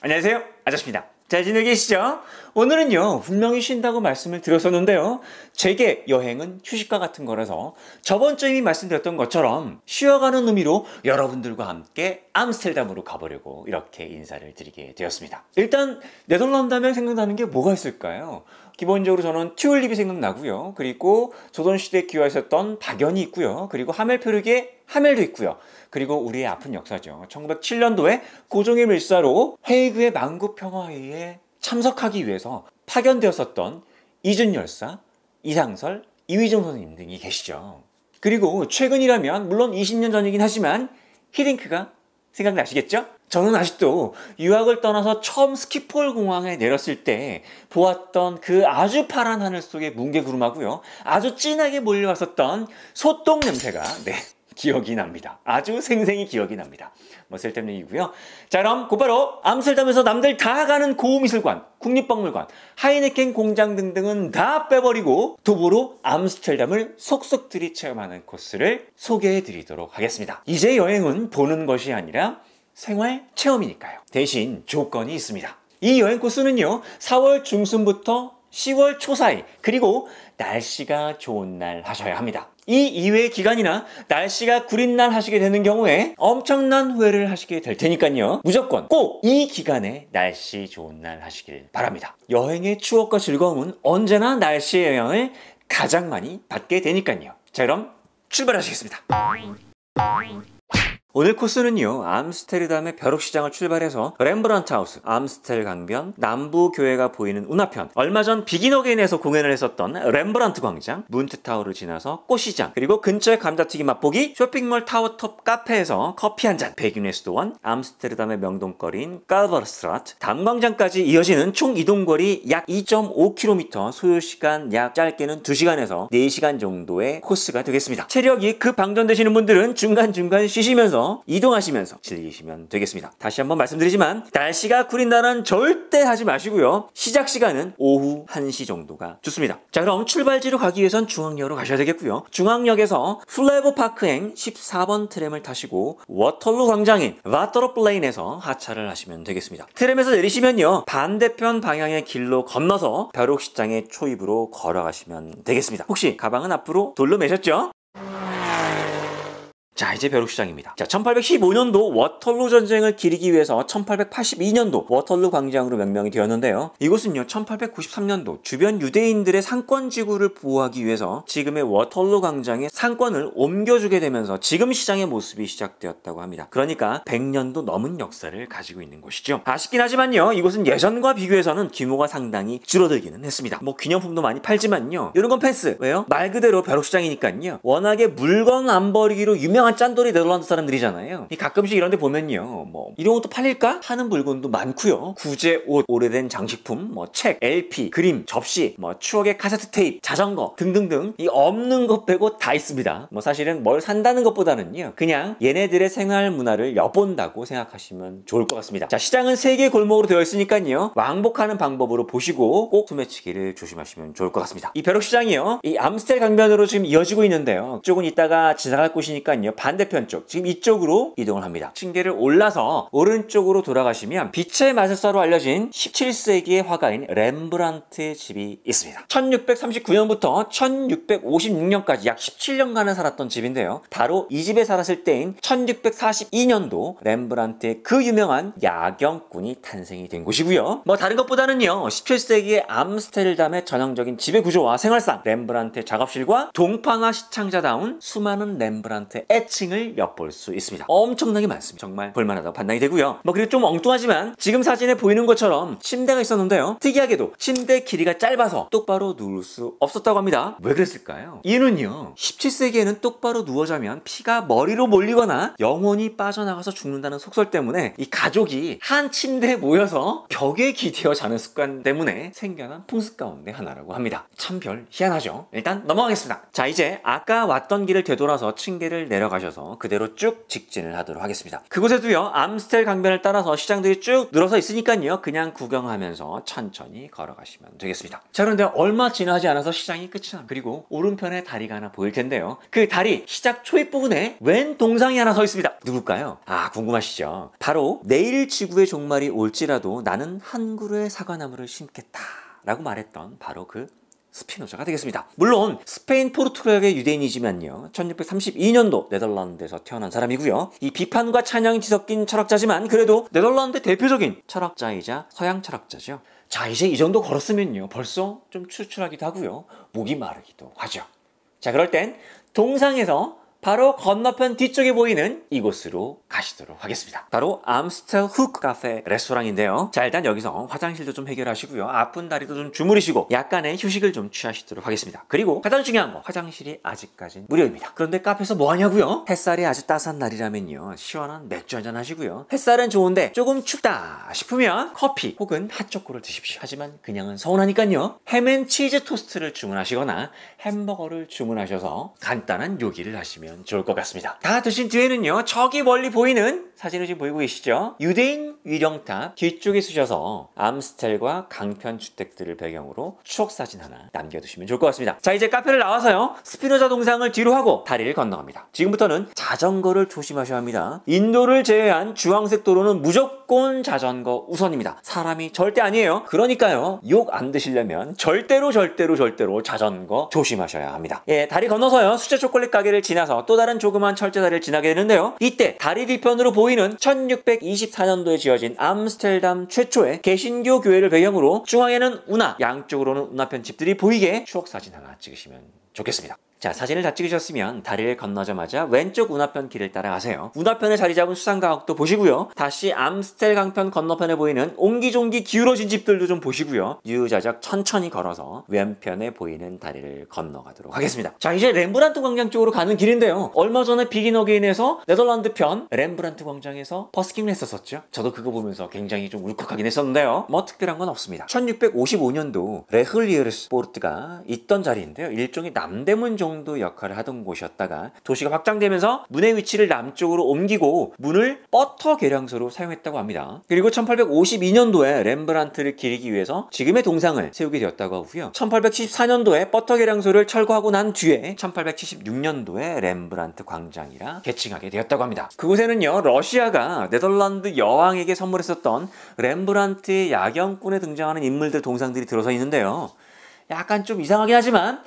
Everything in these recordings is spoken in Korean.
안녕하세요, 아저씨입니다. 잘 지내고 계시죠? 오늘은요, 분명히 쉰다고 말씀을 드렸었는데요. 제게 여행은 휴식과 같은 거라서 저번 주에 이미 말씀드렸던 것처럼 쉬어가는 의미로 여러분들과 함께 암스테르담으로 가보려고 이렇게 인사를 드리게 되었습니다. 일단 네덜란드 하면 생각나는 게 뭐가 있을까요? 기본적으로 저는 튤립이 생각나고요. 그리고 조선시대에 기여했었던 박연이 있고요. 그리고 하멜표류의 하멜도 있고요. 그리고 우리의 아픈 역사죠. 1907년도에 고종의 밀사로 헤이그의 만국평화회의에 참석하기 위해서 파견되었었던 이준열사, 이상설, 이휘종 선생님 등이 계시죠. 그리고 최근이라면 물론 20년 전이긴 하지만 히딩크가 생각나시겠죠? 저는 아직도 유학을 떠나서 처음 스키폴 공항에 내렸을 때 보았던 그 아주 파란 하늘 속의 뭉게구름하고요. 아주 진하게 몰려왔었던 소똥 냄새가 기억이 납니다. 아주 생생히 기억이 납니다. 뭐 쓸데없는 얘기고요. 자, 그럼 곧바로 암스테르담에서 남들 다 가는 고우미술관, 국립박물관, 하이네켄 공장 등등은 다 빼버리고 도보로 암스테르담을 속속들이 체험하는 코스를 소개해드리도록 하겠습니다. 이제 여행은 보는 것이 아니라 생활 체험이니까요. 대신 조건이 있습니다. 이 여행 코스는요, 4월 중순부터 10월 초 사이, 그리고 날씨가 좋은 날 하셔야 합니다. 이 이외의 기간이나 날씨가 구린 날 하시게 되는 경우에 엄청난 후회를 하시게 될 테니까요. 무조건 꼭 이 기간에 날씨 좋은 날 하시길 바랍니다. 여행의 추억과 즐거움은 언제나 날씨의 영향을 가장 많이 받게 되니까요. 자, 그럼 출발하시겠습니다. 오늘 코스는요, 암스테르담의 벼룩시장을 출발해서 렘브란트 하우스, 암스텔 강변, 남부교회가 보이는 운하편, 얼마 전 비긴 어게인에서 공연을 했었던 렘브란트 광장, 문트타워를 지나서 꽃시장, 그리고 근처의 감자튀김 맛보기, 쇼핑몰 타워톱 카페에서 커피 한잔, 백윤의 수도원, 암스테르담의 명동거리인 칼버스트라트, 담광장까지 이어지는 총 이동거리 약 2.5km, 소요시간 약 짧게는 2시간에서 4시간 정도의 코스가 되겠습니다. 체력이 급 방전되시는 분들은 중간중간 쉬시면서 이동하시면서 즐기시면 되겠습니다. 다시 한번 말씀드리지만 날씨가 구린 날은 절대 하지 마시고요. 시작 시간은 오후 1시 정도가 좋습니다. 자, 그럼 출발지로 가기 위해선 중앙역으로 가셔야 되겠고요. 중앙역에서 플레버파크행 14번 트램을 타시고 워털루 광장인 와터로플레인에서 하차를 하시면 되겠습니다. 트램에서 내리시면요, 반대편 방향의 길로 건너서 벼룩시장의 초입으로 걸어가시면 되겠습니다. 혹시 가방은 앞으로 돌로 매셨죠? 자, 이제 벼룩시장입니다. 자, 1815년도 워털루 전쟁을 기리기 위해서 1882년도 워털루 광장으로 명명이 되었는데요. 이곳은요, 1893년도 주변 유대인들의 상권지구를 보호하기 위해서 지금의 워털루 광장에 상권을 옮겨주게 되면서 지금 시장의 모습이 시작되었다고 합니다. 그러니까 100년도 넘은 역사를 가지고 있는 곳이죠. 아쉽긴 하지만요, 이곳은 예전과 비교해서는 규모가 상당히 줄어들기는 했습니다. 뭐 기념품도 많이 팔지만요, 이런 건 패스. 왜요? 말 그대로 벼룩시장이니까요. 워낙에 물건 안 버리기로 유명한 짠돌이 네덜란드 사람들이잖아요. 가끔씩 이런 데 보면요, 뭐 이런 것도 팔릴까 하는 물건도 많고요. 구제 옷, 오래된 장식품, 뭐 책, LP, 그림, 접시, 뭐 추억의 카세트 테이프, 자전거 등등등 이 없는 것 빼고 다 있습니다. 뭐 사실은 뭘 산다는 것보다는요, 그냥 얘네들의 생활 문화를 엿본다고 생각하시면 좋을 것 같습니다. 자, 시장은 3개의 골목으로 되어 있으니까요, 왕복하는 방법으로 보시고 꼭 소매치기를 조심하시면 좋을 것 같습니다. 이 벼룩시장이요, 이 암스텔 강변으로 지금 이어지고 있는데요, 이쪽은 이따가 지나갈 곳이니까요, 반대편 쪽, 지금 이쪽으로 이동을 합니다. 층계를 올라서 오른쪽으로 돌아가시면 빛의 마술사로 알려진 17세기의 화가인 렘브란트의 집이 있습니다. 1639년부터 1656년까지 약 17년간을 살았던 집인데요, 바로 이 집에 살았을 때인 1642년도 렘브란트의 그 유명한 야경꾼이 탄생이 된 곳이고요. 뭐 다른 것보다는요, 17세기의 암스테르담의 전형적인 지배 구조와 생활상, 렘브란트의 작업실과 동판화 시창자다운 수많은 렘브란트의 애칭을 엿볼 수 있습니다. 엄청나게 많습니다. 정말 볼만하다고 판단이 되고요. 뭐 그리고 좀 엉뚱하지만 지금 사진에 보이는 것처럼 침대가 있었는데요, 특이하게도 침대 길이가 짧아서 똑바로 누울 수 없었다고 합니다. 왜 그랬을까요? 이유는요, 17세기에는 똑바로 누워 자면 피가 머리로 몰리거나 영혼이 빠져나가서 죽는다는 속설 때문에 이 가족이 한 침대에 모여서 벽에 기대어 자는 습관 때문에 생겨난 풍습 가운데 하나라고 합니다. 참 별 희한하죠? 일단 넘어가겠습니다. 자, 이제 아까 왔던 길을 되돌아서 층계를 내려가 내려가셔서 그대로 쭉 직진을 하도록 하겠습니다. 그곳에도요, 암스텔 강변을 따라서 시장들이 쭉 늘어서 있으니까요, 그냥 구경하면서 천천히 걸어가시면 되겠습니다. 자, 그런데 얼마 지나지 않아서 시장이 끝이 납니다. 그리고 오른편에 다리가 하나 보일 텐데요. 그 다리 시작 초입 부분에 웬 동상이 하나 서 있습니다. 누굴까요? 아, 궁금하시죠? 바로 내일 지구의 종말이 올지라도 나는 한 그루의 사과나무를 심겠다 라고 말했던 바로 그 스피노자가 되겠습니다. 물론 스페인 포르투갈의 유대인이지만요, 1632년도 네덜란드에서 태어난 사람이고요. 이 비판과 찬양이 뒤섞인 철학자지만 그래도 네덜란드 대표적인 철학자이자 서양 철학자죠. 자, 이제 이 정도 걸었으면요, 벌써 좀 출출하기도 하고요, 목이 마르기도 하죠. 자, 그럴 땐 동상에서 바로 건너편 뒤쪽에 보이는 이곳으로 가시도록 하겠습니다. 바로 암스텔 훅 카페 레스토랑인데요. 자, 일단 여기서 화장실도 좀 해결하시고요, 아픈 다리도 좀 주무르시고 약간의 휴식을 좀 취하시도록 하겠습니다. 그리고 가장 중요한 거, 화장실이 아직까진 무료입니다. 그런데 카페에서 뭐 하냐고요? 햇살이 아주 따스한 날이라면요, 시원한 맥주 한잔 하시고요, 햇살은 좋은데 조금 춥다 싶으면 커피 혹은 핫초코를 드십시오. 하지만 그냥은 서운하니까요, 햄앤치즈 토스트를 주문하시거나 햄버거를 주문하셔서 간단한 요기를 하시면 좋을 것 같습니다. 다 드신 뒤에는요, 저기 멀리 보이는 사진을 지금 보이고 계시죠? 유대인 위령탑 뒤쪽에 쓰셔서 암스텔과 강편 주택들을 배경으로 추억사진 하나 남겨두시면 좋을 것 같습니다. 자, 이제 카페를 나와서요, 스피노자 동상을 뒤로 하고 다리를 건너갑니다. 지금부터는 자전거를 조심하셔야 합니다. 인도를 제외한 주황색 도로는 무조건 자전거 우선입니다. 사람이 절대 아니에요. 그러니까요, 욕 안 드시려면 절대로 자전거 조심하셔야 합니다. 예, 다리 건너서요, 수제 초콜릿 가게를 지나서 또 다른 조그만 철제다리를 지나게 되는데요, 이때 다리 뒤편으로 보이는 1624년도에 지어진 암스텔담 최초의 개신교 교회를 배경으로 중앙에는 운하, 양쪽으로는 운하편 집들이 보이게 추억사진 하나 찍으시면 좋겠습니다. 자, 사진을 다 찍으셨으면 다리를 건너자마자 왼쪽 운하편 길을 따라가세요. 운하편에 자리 잡은 수상가옥도 보시고요, 다시 암스텔 강편 건너편에 보이는 옹기종기 기울어진 집들도 좀 보시고요, 유유자적 천천히 걸어서 왼편에 보이는 다리를 건너가도록 하겠습니다. 자, 이제 렘브란트 광장 쪽으로 가는 길인데요, 얼마 전에 비긴 어게인에서 네덜란드 편 렘브란트 광장에서 버스킹을 했었죠. 저도 그거 보면서 굉장히 좀 울컥하긴 했었는데요, 뭐 특별한 건 없습니다. 1655년도 레흘리에르스포르트가 있던 자리인데요, 일종의 남대문 정도 역할을 하던 곳이었다가 도시가 확장되면서 문의 위치를 남쪽으로 옮기고 문을 버터 계량소로 사용했다고 합니다. 그리고 1852년도에 렘브란트를 기리기 위해서 지금의 동상을 세우게 되었다고 하고요, 1874년도에 버터 계량소를 철거하고 난 뒤에 1876년도에 렘브란트 광장이라 개칭하게 되었다고 합니다. 그곳에는요, 러시아가 네덜란드 여왕에게 선물했었던 렘브란트의 야경꾼에 등장하는 인물들 동상들이 들어서 있는데요, 약간 좀 이상하긴 하지만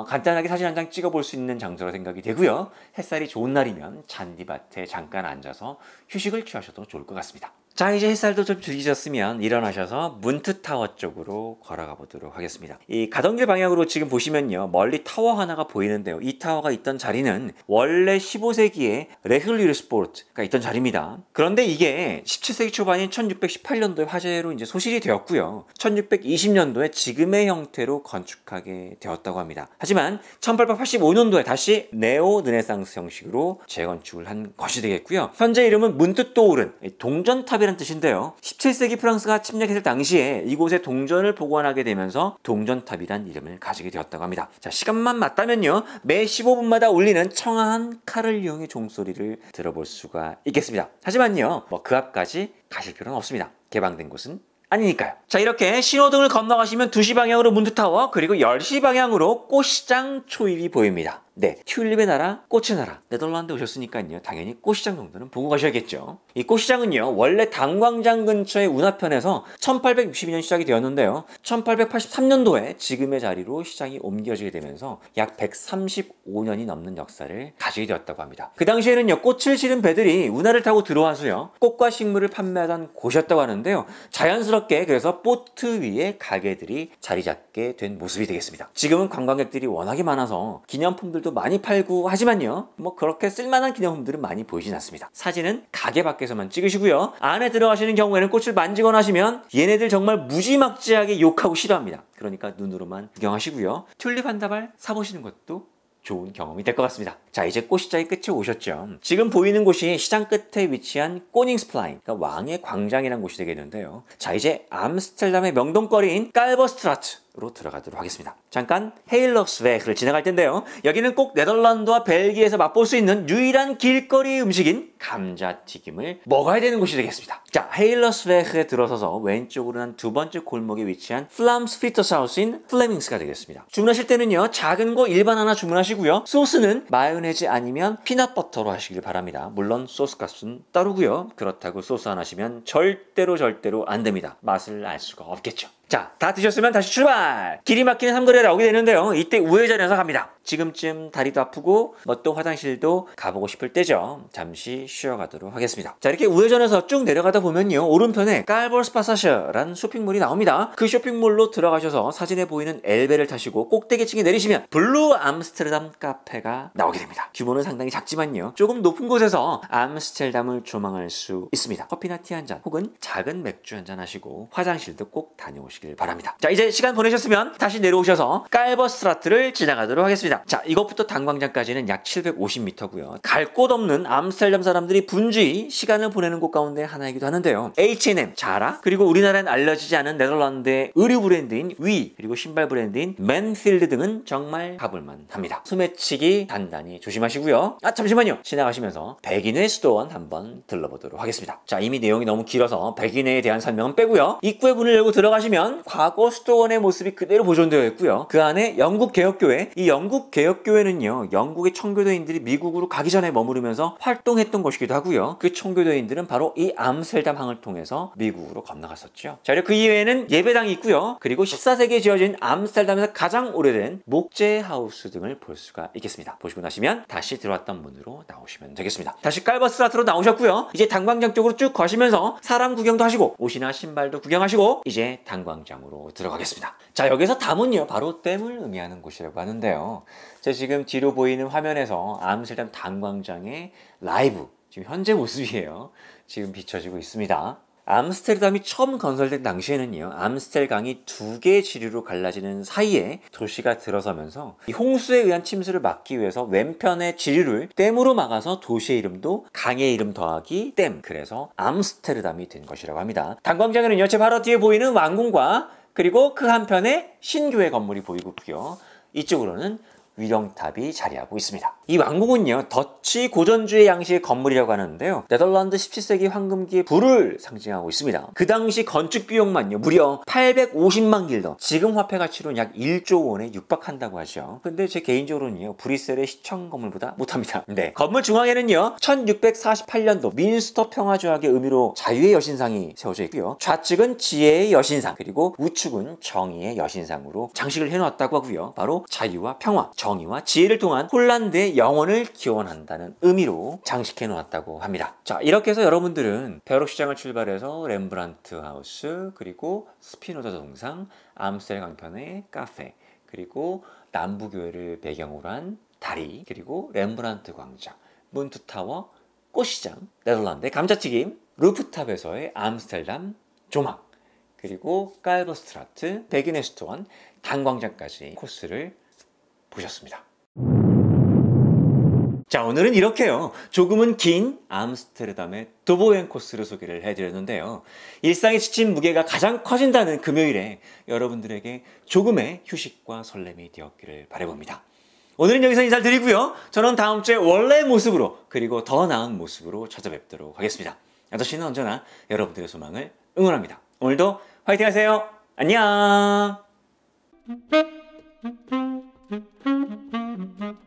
간단하게 사진 한 장 찍어볼 수 있는 장소로 생각이 되고요, 햇살이 좋은 날이면 잔디밭에 잠깐 앉아서 휴식을 취하셔도 좋을 것 같습니다. 자, 이제 햇살도 좀 즐기셨으면 일어나셔서 문트타워 쪽으로 걸어가 보도록 하겠습니다. 이 가던 길 방향으로 지금 보시면요, 멀리 타워 하나가 보이는데요, 이 타워가 있던 자리는 원래 15세기에 레흘리르스포르트가 있던 자리입니다. 그런데 이게 17세기 초반인 1618년도에 화재로 이제 소실이 되었고요, 1620년도에 지금의 형태로 건축하게 되었다고 합니다. 하지만 1885년도에 다시 네오 르네상스 형식으로 재건축을 한 것이 되겠고요, 현재 이름은 문트도우른, 동전탑이라는 뜻인데요, 17세기 프랑스가 침략했을 당시에 이곳에 동전을 보관하게 되면서 동전탑이란 이름을 가지게 되었다고 합니다. 자, 시간만 맞다면요, 매 15분마다 울리는 청아한 칼을 이용해 종소리를 들어볼 수가 있겠습니다. 하지만요, 그 앞까지 가실 필요는 없습니다. 개방된 곳은 아니니까요. 자, 이렇게 신호등을 건너가시면 2시 방향으로 문트타워, 그리고 10시 방향으로 꽃시장 초입이 보입니다. 네, 튤립의 나라, 꽃의 나라, 네덜란드 오셨으니까요, 당연히 꽃시장 정도는 보고 가셔야겠죠. 이 꽃시장은요, 원래 당광장 근처의 운하편에서 1862년 시작이 되었는데요, 1883년도에 지금의 자리로 시장이 옮겨지게 되면서 약 135년이 넘는 역사를 가지게 되었다고 합니다. 그 당시에는요, 꽃을 실은 배들이 운하를 타고 들어와서요, 꽃과 식물을 판매하던 곳이었다고 하는데요, 자연스럽게 그래서 보트 위에 가게들이 자리 잡게 된 모습이 되겠습니다. 지금은 관광객들이 워낙에 많아서 기념품들 많이 팔고 하지만요, 그렇게 쓸만한 기념품들은 많이 보이진 않습니다. 사진은 가게 밖에서만 찍으시고요, 안에 들어가시는 경우에는 꽃을 만지거나 하시면 얘네들 정말 무지막지하게 욕하고 싫어합니다. 그러니까 눈으로만 구경하시고요, 튤립 한 다발 사보시는 것도 좋은 경험이 될 것 같습니다. 자, 이제 꽃시장의 끝에 오셨죠. 지금 보이는 곳이 시장 끝에 위치한 꼬닝스플라인, 그러니까 왕의 광장이라는 곳이 되겠는데요. 자, 이제 암스텔담의 명동거리인 깔버스트라트, 로 들어가도록 하겠습니다. 잠깐 헤일러스웨크를 지나갈 텐데요. 여기는 꼭 네덜란드와 벨기에에서 맛볼 수 있는 유일한 길거리 음식인 감자튀김을 먹어야 되는 곳이 되겠습니다. 자, 헤일러스웨크에 들어서서 왼쪽으로 한 두 번째 골목에 위치한 플람스 피터사우스인 플레밍스가 되겠습니다. 주문하실 때는요, 작은 거 일반 하나 주문하시고요. 소스는 마요네즈 아니면 피넛버터로 하시길 바랍니다. 물론 소스 값은 따르고요. 그렇다고 소스 안 하시면 절대로 안 됩니다. 맛을 알 수가 없겠죠. 자, 다 드셨으면 다시 출발! 길이 막히는 삼거리에 나오게 되는데요. 이때 우회전해서 갑니다. 지금쯤 다리도 아프고 또 화장실도 가보고 싶을 때죠. 잠시 쉬어가도록 하겠습니다. 자, 이렇게 우회전해서 쭉 내려가다 보면요, 오른편에 깔버스 파사셔라는 쇼핑몰이 나옵니다. 그 쇼핑몰로 들어가셔서 사진에 보이는 엘베를 타시고 꼭대기층에 내리시면 블루 암스테르담 카페가 나오게 됩니다. 규모는 상당히 작지만요, 조금 높은 곳에서 암스테르담을 조망할 수 있습니다. 커피나 티 한 잔 혹은 작은 맥주 한 잔 하시고 화장실도 꼭 다녀오시길 바랍니다. 자, 이제 시간 보내셨으면 다시 내려오셔서 깔버스트라트를 지나가도록 하겠습니다. 자, 이것부터 단광장까지는 약 750m고요. 갈 곳 없는 암스테르담 사람들이 분주히 시간을 보내는 곳 가운데 하나이기도 하는데요. H&M, 자라, 그리고 우리나라엔 알려지지 않은 네덜란드의 의류 브랜드인 위, 그리고 신발 브랜드인 맨필드 등은 정말 가볼만 합니다. 소매치기 단단히 조심하시고요. 아, 잠시만요. 지나가시면서 백인회 수도원 한번 들러보도록 하겠습니다. 자, 이미 내용이 너무 길어서 백인회에 대한 설명은 빼고요. 입구에 문을 열고 들어가시면 과거 수도원의 모습이 그대로 보존되어 있고요. 그 안에 영국 개혁교회, 이 영국 개혁교회는요, 영국의 청교도인들이 미국으로 가기 전에 머무르면서 활동했던 곳이기도 하고요. 그 청교도인들은 바로 이 암스테르담 항을 통해서 미국으로 건너갔었죠. 자, 그리고 그 이외에는 예배당이 있고요. 그리고 14세기에 지어진 암스테르담에서 가장 오래된 목재 하우스 등을 볼 수가 있겠습니다. 보시고 나시면 다시 들어왔던 문으로 나오시면 되겠습니다. 다시 깔버스트라트로 나오셨고요. 이제 단광장 쪽으로 쭉 가시면서 사람 구경도 하시고 옷이나 신발도 구경하시고 이제 단광장으로 들어가겠습니다. 자, 여기서 담은요, 바로 댐을 의미하는 곳이라고 하는데요. 제가 지금 뒤로 보이는 화면에서 암스테르담 단광장의 라이브, 지금 현재 모습이에요. 지금 비춰지고 있습니다. 암스테르담이 처음 건설된 당시에는요, 암스텔강이 두 개의 지류로 갈라지는 사이에 도시가 들어서면서 이 홍수에 의한 침수를 막기 위해서 왼편의 지류를 댐으로 막아서 도시의 이름도 강의 이름 더하기 댐, 그래서 암스테르담이 된 것이라고 합니다. 단광장에는요, 제 바로 뒤에 보이는 왕궁과 그리고 그 한편에 신교회 건물이 보이고 있고요. 이쪽으로는 위령탑이 자리하고 있습니다. 이 왕궁은요, 더치 고전주의 양식의 건물이라고 하는데요, 네덜란드 17세기 황금기의 부를 상징하고 있습니다. 그 당시 건축 비용만요, 무려 850만 길더, 지금 화폐 가치로는 약 1조 원에 육박한다고 하죠. 근데 제 개인적으로는요, 브뤼셀의 시청 건물보다 못합니다. 네, 건물 중앙에는요, 1648년도 민스터 평화조약의 의미로 자유의 여신상이 세워져 있고요, 좌측은 지혜의 여신상, 그리고 우측은 정의의 여신상으로 장식을 해놓았다고 하고요. 바로 자유와 평화, 정의와 지혜를 통한 홀란드의 영원을 기원한다는 의미로 장식해 놓았다고 합니다. 자, 이렇게 해서 여러분들은 벼룩시장을 출발해서 렘브란트 하우스, 그리고 스피노자 동상, 암스텔 강편의 카페, 그리고 남부교회를 배경으로 한 다리, 그리고 렘브란트 광장, 문트타워, 꽃시장, 네덜란드의 감자튀김, 루프탑에서의 암스텔담 조망, 그리고 깔버스트라트, 베기네스트원, 단광장까지 코스를 보셨습니다. 자, 오늘은 이렇게요, 조금은 긴 암스테르담의 도보여행 코스를 소개를 해드렸는데요. 일상에 지친 무게가 가장 커진다는 금요일에 여러분들에게 조금의 휴식과 설렘이 되었기를 바라봅니다. 오늘은 여기서 인사를 드리고요. 저는 다음 주에 원래 모습으로, 그리고 더 나은 모습으로 찾아뵙도록 하겠습니다. 아저씨는 언제나 여러분들의 소망을 응원합니다. 오늘도 화이팅 하세요. 안녕.